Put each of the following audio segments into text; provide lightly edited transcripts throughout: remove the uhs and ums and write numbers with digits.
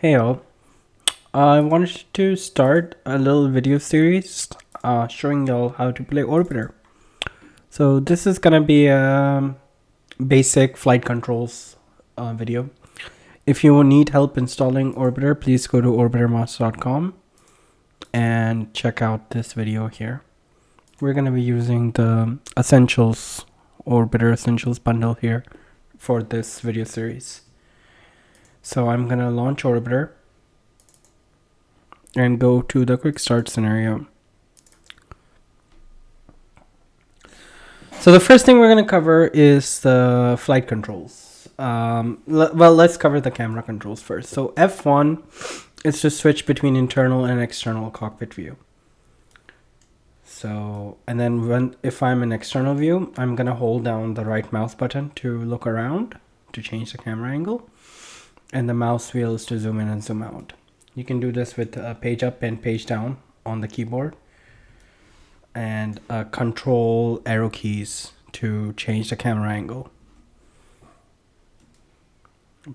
Hey all, I wanted to start a little video series showing y'all how to play Orbiter. So this is gonna be a basic flight controls video. If you need help installing Orbiter, please go to orbitermaster.com and check out this video here. We're gonna be using the Essentials Orbiter Essentials bundle here for this video series. So I'm gonna launch Orbiter and go to the quick start scenario. So the first thing we're going to cover is the flight controls. Let's cover the camera controls first. So F1 is to switch between internal and external cockpit view. So, and then if I'm in external view, I'm going to hold down the right mouse button to look around to change the camera angle. And the mouse wheel is to zoom in and zoom out. You can do this with page up and page down on the keyboard, and control arrow keys to change the camera angle.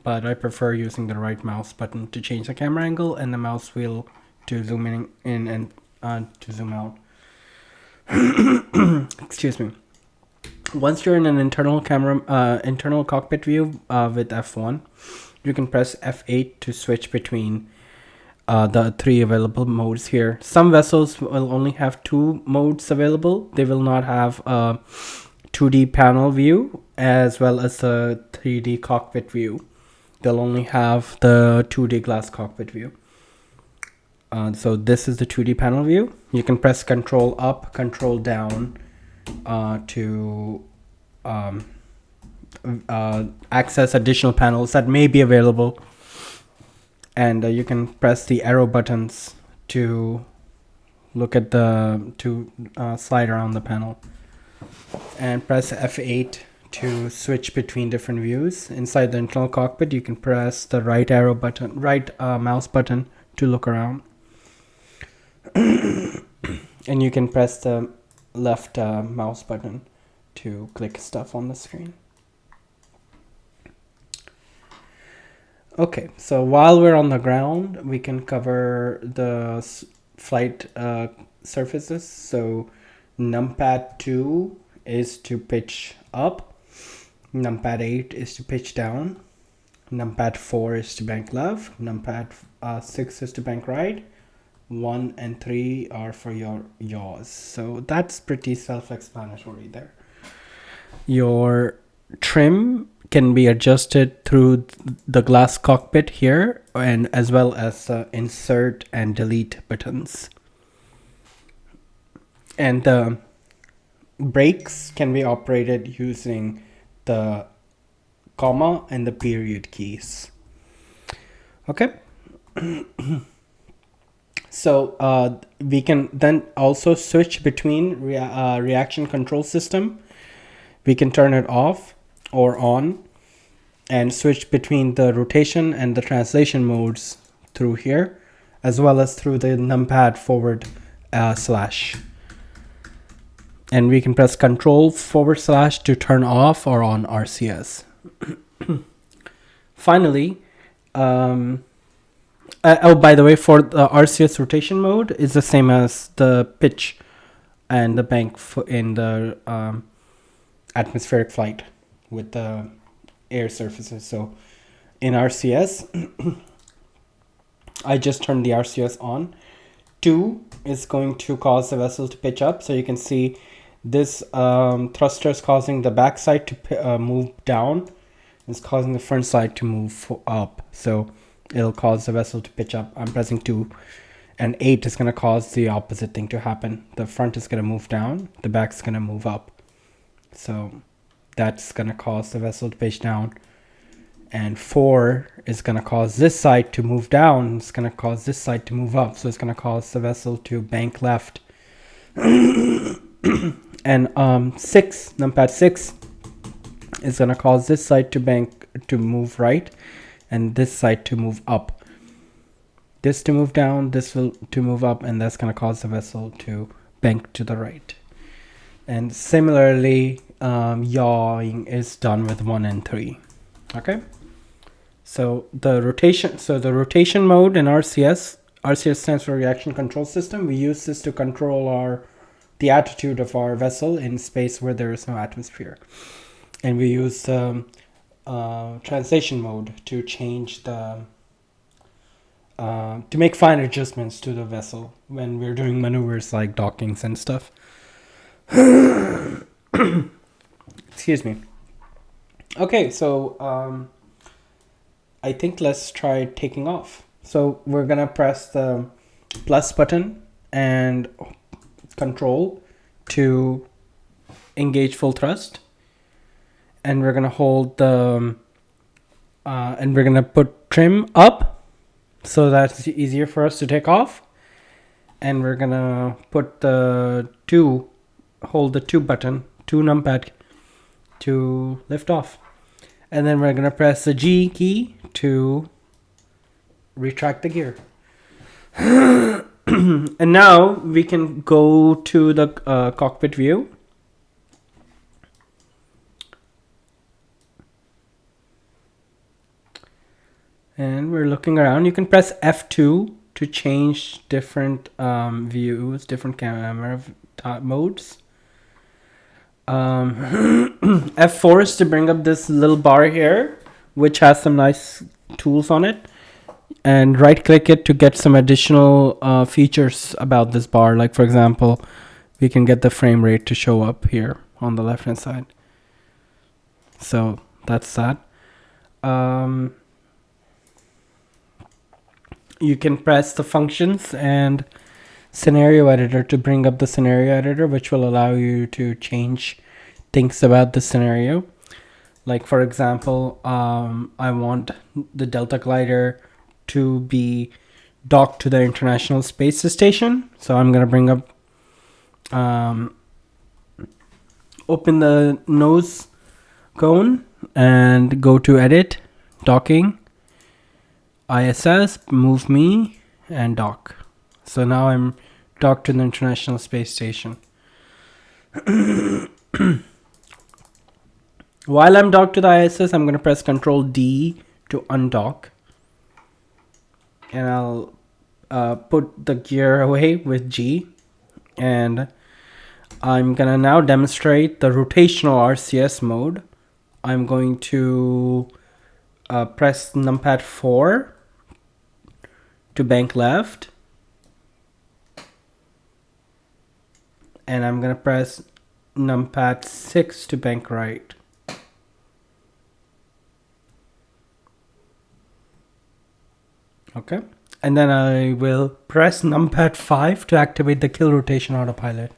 But I prefer using the right mouse button to change the camera angle and the mouse wheel to zoom in and to zoom out. Excuse me. Once you're in an internal cockpit view with F1, you can press F8 to switch between the three available modes here. Some vessels will only have two modes available. They will not have a 2D panel view as well as a 3D cockpit view. They'll only have the 2D glass cockpit view. So this is the 2D panel view. You can press Control up, Control down to access additional panels that may be available. And you can press the arrow buttons to look at slide around the panel, and press F8 to switch between different views. Inside the internal cockpit, you can press the right mouse button to look around, and you can press the left mouse button to click stuff on the screen. Okay, so while we're on the ground, we can cover the flight surfaces. So numpad 2 is to pitch up, numpad 8 is to pitch down, numpad 4 is to bank left, numpad 6 is to bank right, 1 and 3 are for your yaws. So that's pretty self-explanatory there. Your trim can be adjusted through the glass cockpit here, and as well as insert and delete buttons. And the brakes can be operated using the comma and the period keys. Okay. So we can then also switch between reaction control system. We can turn it off or on, and switch between the rotation and the translation modes through here, as well as through the numpad forward slash. And we can press Control / to turn off or on RCS. Finally, by the way, for the RCS rotation mode, is the same as the pitch and the bank in the atmospheric flight with the air surfaces. So in RCS, I just turned the RCS on. 2 is going to cause the vessel to pitch up. So you can see this thruster is causing the back side to move down. It's causing the front side to move up. So it'll cause the vessel to pitch up. I'm pressing 2. And 8 is going to cause the opposite thing to happen. The front is going to move down. The back is going to move up. So that's going to cause the vessel to pitch down. And 4 is going to cause this side to move down. It's going to cause this side to move up. So it's going to cause the vessel to bank left. And numpad 6 is going to cause this side to move right, and this side to move up. This to move down, this will to move up, and that's going to cause the vessel to bank to the right. And similarly, yawing is done with 1 and 3. Okay, So the rotation mode in RCS stands for reaction control system. We use this to control the attitude of our vessel in space where there is no atmosphere. And we use translation mode to change to make fine adjustments to the vessel when we're doing maneuvers like dockings and stuff. Excuse me. Okay, so I think let's try taking off. So we're gonna press the plus button and control to engage full thrust, and we're gonna hold the and we're gonna put trim up so that's easier for us to take off, and we're gonna put hold the 2 button, 2 numpad to lift off, and then we're gonna press the G key to retract the gear. And now we can go to the cockpit view. And we're looking around. You can press F2 to change different views, different camera modes. F4 is to bring up this little bar here, which has some nice tools on it. And right click it to get some additional features about this bar. Like for example, we can get the frame rate to show up here on the left hand side. So that's that. You can press the functions and scenario editor to bring up the scenario editor, which will allow you to change things about the scenario. Like for example, I want the Delta glider to be docked to the International Space Station. So I'm going to bring up, open the nose cone and go to edit, docking, ISS, move me, and dock. So now I'm docked to the International Space Station. While I'm docked to the ISS, I'm going to press Control D to undock. And I'll put the gear away with G. And I'm going to now demonstrate the rotational RCS mode. I'm going to press numpad 4 to bank left. And I'm going to press numpad 6 to bank right. Okay. And then I will press numpad 5 to activate the kill rotation autopilot.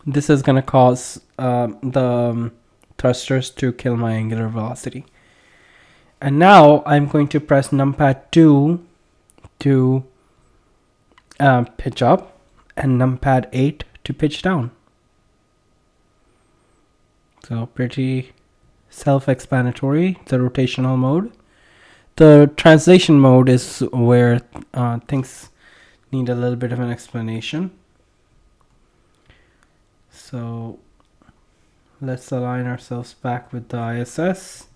This is going to cause the thrusters to kill my angular velocity. And now I'm going to press numpad 2 to pitch up and numpad 8 to pitch down. So pretty self-explanatory, the rotational mode. The translation mode is where things need a little bit of an explanation. So let's align ourselves back with the ISS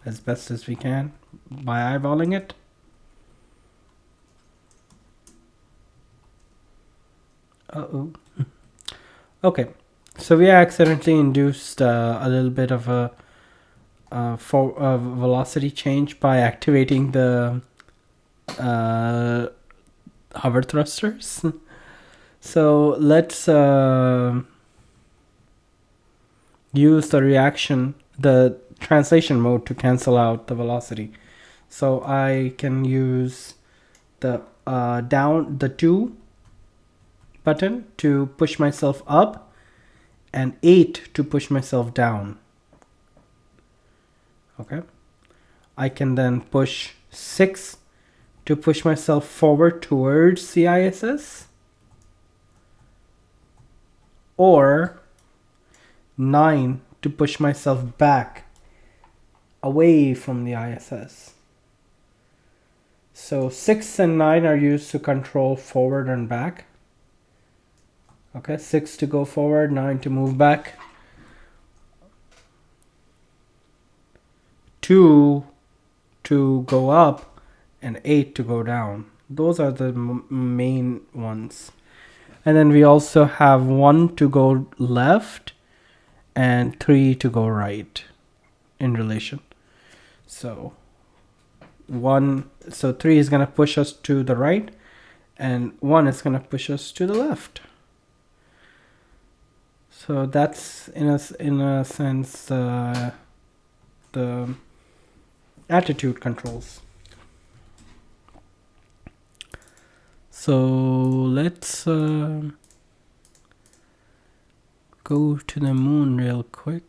as best as we can by eyeballing it. Uh-oh. Okay, so we accidentally induced a little bit of a velocity change by activating the hover thrusters. So let's use the translation mode to cancel out the velocity. So I can use the the 2 button to push myself up and 8 to push myself down. Okay, I can then push 6 to push myself forward towards the ISS, or 9 to push myself back away from the ISS. So 6 and 9 are used to control forward and back. Okay, 6 to go forward, 9 to move back. 2 to go up and 8 to go down. Those are the main ones. And then we also have 1 to go left and 3 to go right in relation. So 3 is going to push us to the right, and 1 is going to push us to the left. So that's in a sense the attitude controls. So let's go to the moon real quick.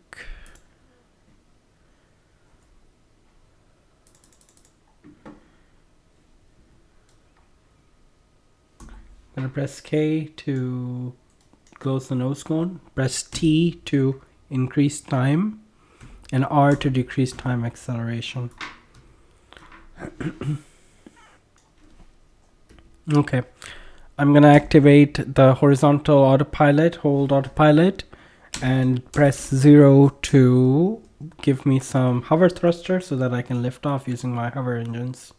I'm gonna press K to close the nose cone, press T to increase time, and R to decrease time acceleration. Okay, I'm gonna activate the horizontal autopilot, hold autopilot, and press 0 to give me some hover thruster so that I can lift off using my hover engines.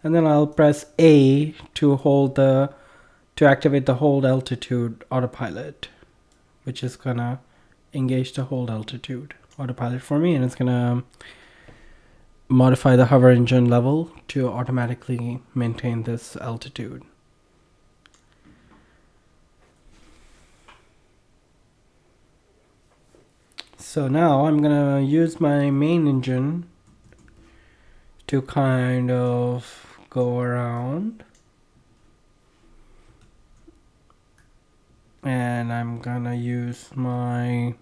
And then I'll press A to activate the hold altitude autopilot, which is gonna engage the hold altitude autopilot for me, and it's gonna modify the hover engine level to automatically maintain this altitude. So now I'm gonna use my main engine to kind of go around, and I'm gonna use my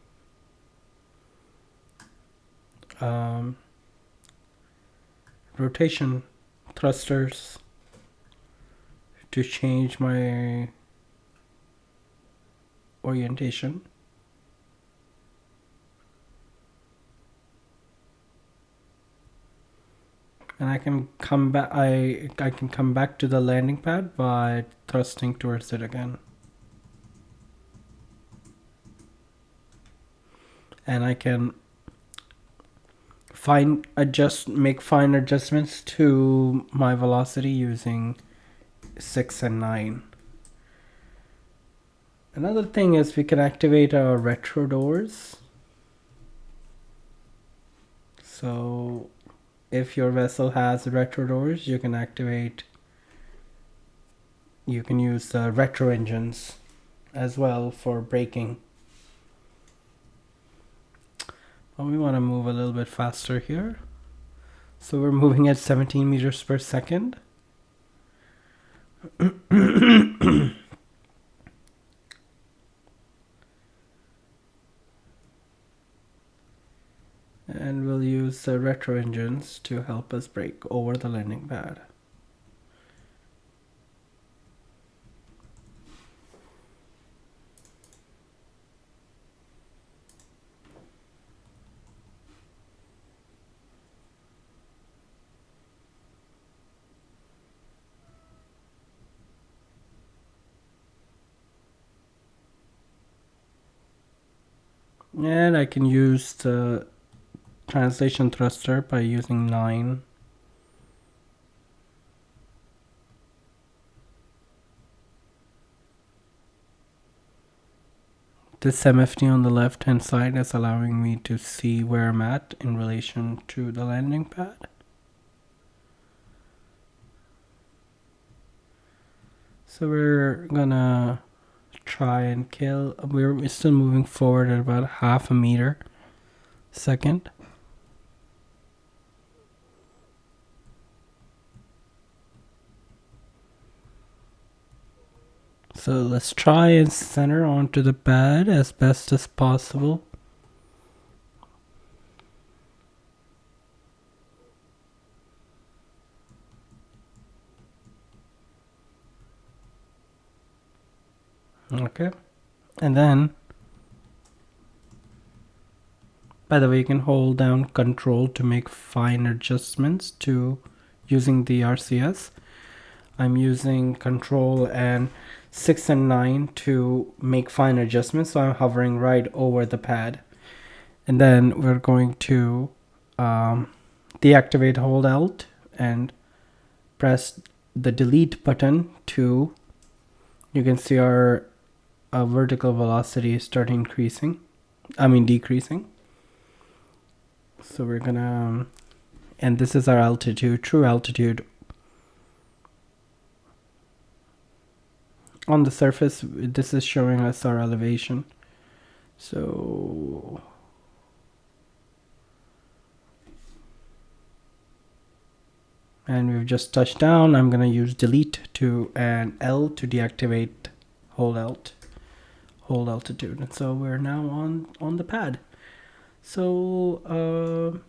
rotation thrusters to change my orientation. And I can come back. I can come back to the landing pad by thrusting towards it again. And I can make fine adjustments to my velocity using 6 and 9. Another thing is we can activate our retro doors. So if your vessel has retro doors, you can use the retro engines as well for braking. Well, we want to move a little bit faster here. So we're moving at 17 meters per second. And we'll use the retro engines to help us brake over the landing pad. And I can use the translation thruster by using 9. This MFD on the left hand side is allowing me to see where I'm at in relation to the landing pad. So we're gonna try and kill. We're still moving forward at about half a meter second. So let's try and center onto the pad as best as possible. Okay, and then, by the way, you can hold down Control to make fine adjustments to using the RCS. I'm using Control and 6 and 9 to make fine adjustments, so I'm hovering right over the pad. And then we're going to deactivate, hold Alt and press the delete button to, you can see our vertical velocity start increasing, decreasing. So we're gonna, and this is our altitude, true altitude. On the surface, this is showing us our elevation. So and we've just touched down. I'm gonna use delete to and L to deactivate, hold altitude. And so we're now on the pad. So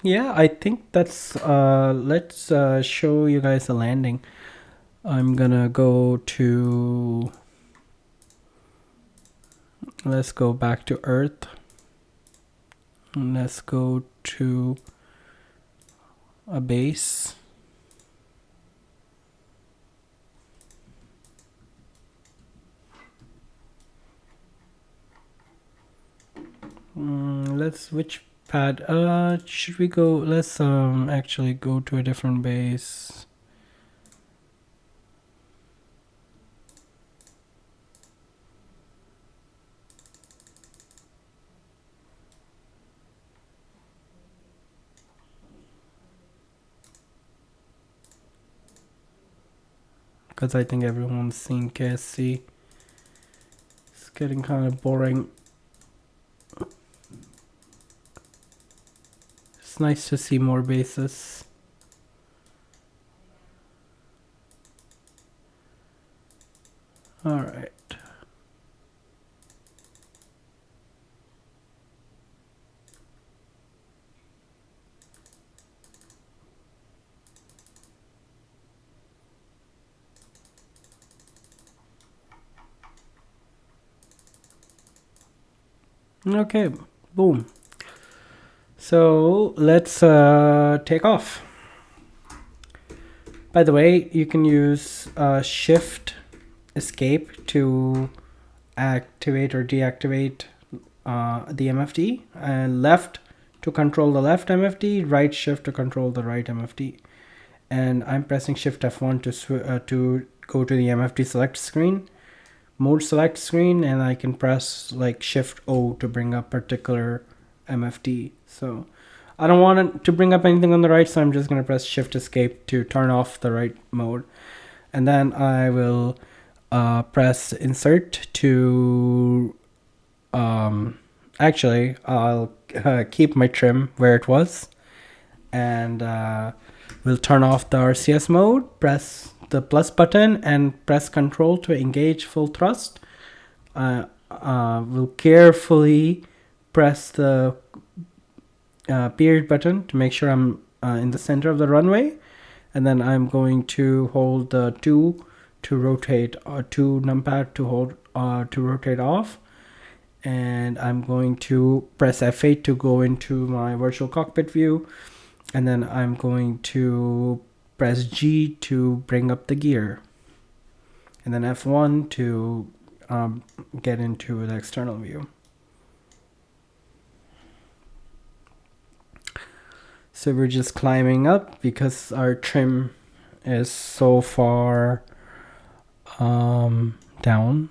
yeah, I think that's let's show you guys the landing. I'm gonna go to, let's go back to Earth. And let's go to a base. Which pad? Should we go? Let's actually go to a different base. Because I think everyone's seen KSC. It's getting kind of boring. It's nice to see more bases. All right. Okay, boom. So let's take off. By the way, you can use Shift Escape to activate or deactivate the MFD, and left to control the left MFD, right shift to control the right MFD. And I'm pressing Shift F1 to go to the MFD select screen, mode select screen, and I can press like Shift O to bring up particular MFD. So I don't want it to bring up anything on the right, so I'm just going to press Shift Escape to turn off the right mode. And then I will press Insert to, actually, I'll keep my trim where it was. And we'll turn off the RCS mode, press the plus button and press Control to engage full thrust. We'll carefully press the period button to make sure I'm in the center of the runway, and then I'm going to hold the 2 to rotate, or 2 numpad to hold to rotate off, and I'm going to press F8 to go into my virtual cockpit view, and then I'm going to press G to bring up the gear, and then F1 to get into the external view. So we're just climbing up because our trim is so far down.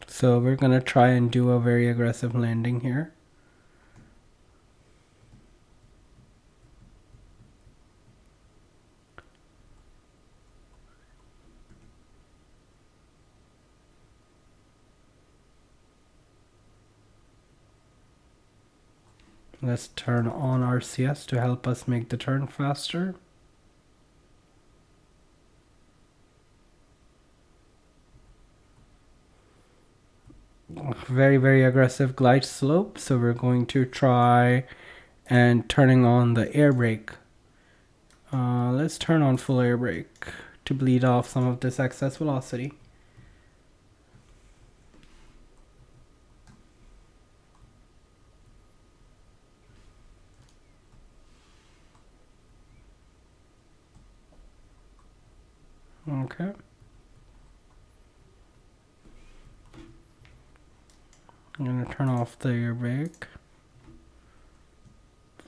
So we're gonna try and do a very aggressive landing here. Let's turn on RCS to help us make the turn faster. Very, very aggressive glide slope. So we're going to try and turning on the air brake. Let's turn on full air brake to bleed off some of this excess velocity. Okay. I'm gonna turn off the air brake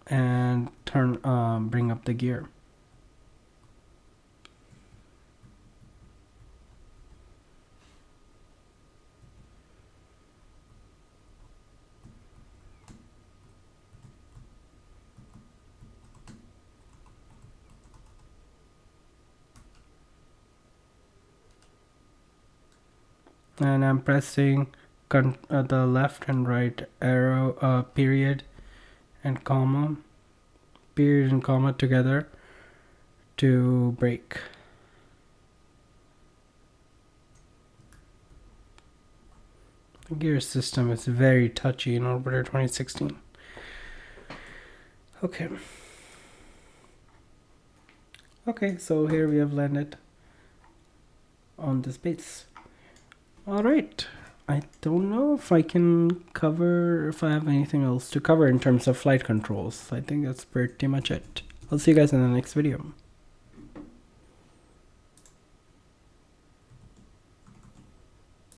and bring up the gear. And I'm pressing the left and right arrow, period and comma together to brake. The gear system is very touchy in Orbiter 2016. Okay, so here we have landed on this base. All right. I don't know if I have anything else to cover in terms of flight controls. I think that's pretty much it. I'll see you guys in the next video.